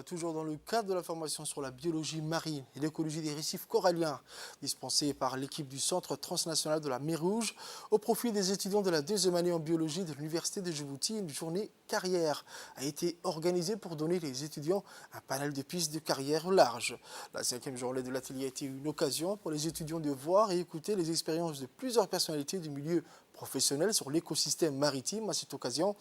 toujours dans le cadre de la formation sur la biologie marine et l'écologie des récifs coralliens, dispensée par l'équipe du Centre transnational de la mer Rouge, au profit des étudiants de la deuxième année en biologie de l'Université de Djibouti. Une journée carrière a été organisée pour donner aux étudiants un panel de pistes de carrière large. La cinquième journée de l'atelier a été une occasion pour les étudiants de voir et écouter les expériences de plusieurs personnalités du milieu professionnel sur l'écosystème maritime. À cette occasion,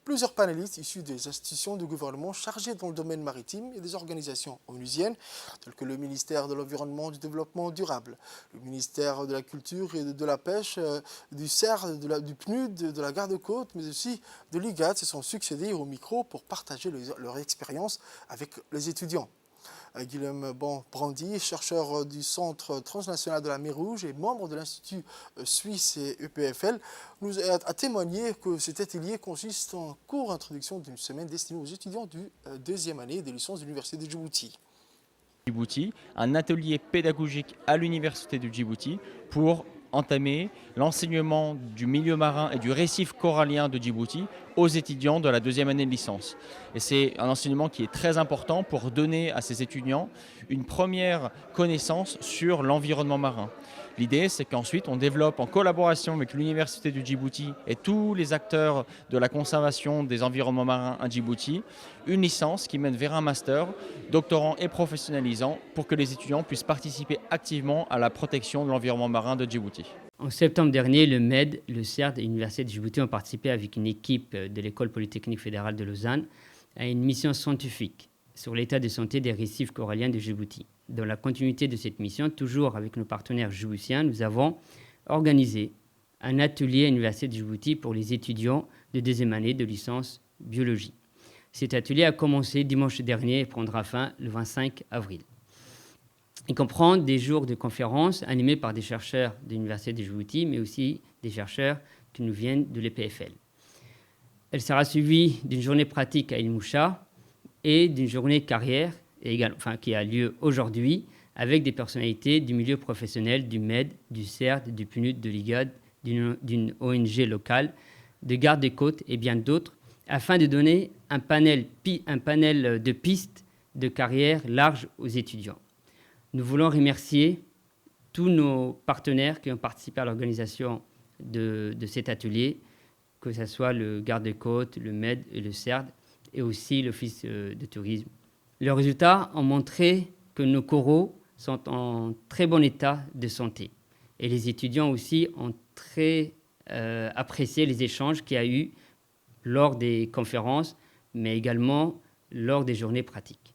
plusieurs panélistes issus des institutions de gouvernement chargées dans le domaine maritime et des organisations onusiennes, telles que le ministère de l'Environnement et du Développement durable, le ministère de la Culture et de la Pêche, du CER, du PNUD, de la Garde-Côte, mais aussi de l'IGAD, se sont succédés au micro pour partager leur expérience avec les étudiants. Guillaume Brandy, chercheur du Centre transnational de la mer Rouge et membre de l'Institut suisse et EPFL, nous a témoigné que cet atelier consiste en cours introduction d'une semaine destinée aux étudiants du deuxième année des licences de l'Université de Djibouti. Un atelier pédagogique à l'Université de Djibouti pour entamer l'enseignement du milieu marin et du récif corallien de Djibouti aux étudiants de la deuxième année de licence. Et c'est un enseignement qui est très important pour donner à ces étudiants une première connaissance sur l'environnement marin. L'idée, c'est qu'ensuite, on développe en collaboration avec l'Université du Djibouti et tous les acteurs de la conservation des environnements marins à Djibouti, une licence qui mène vers un master, doctorant et professionnalisant, pour que les étudiants puissent participer activement à la protection de l'environnement marin de Djibouti. En septembre dernier, le MED, le CERD et l'Université de Djibouti ont participé avec une équipe de l'École polytechnique fédérale de Lausanne à une mission scientifique sur l'état de santé des récifs coralliens de Djibouti. Dans la continuité de cette mission, toujours avec nos partenaires djiboutiens, nous avons organisé un atelier à l'Université de Djibouti pour les étudiants de deuxième année de licence biologie. Cet atelier a commencé dimanche dernier et prendra fin le 25 avril. Il comprend des jours de conférences animés par des chercheurs de l'Université de Djibouti, mais aussi des chercheurs qui nous viennent de l'EPFL. Elle sera suivie d'une journée pratique à Il Moucha et d'une journée carrière qui a lieu aujourd'hui avec des personnalités du milieu professionnel, du MED, du CERD, du PNUD, de l'IGAD, d'une ONG locale, de garde des côtes et bien d'autres, afin de donner un panel de pistes de carrière large aux étudiants. Nous voulons remercier tous nos partenaires qui ont participé à l'organisation de cet atelier, que ce soit le garde-côte, le MED et le CERD, et aussi l'Office de tourisme. Les résultats ont montré que nos coraux sont en très bon état de santé. Et les étudiants aussi ont très apprécié les échanges qu'il y a eu lors des conférences, mais également lors des journées pratiques.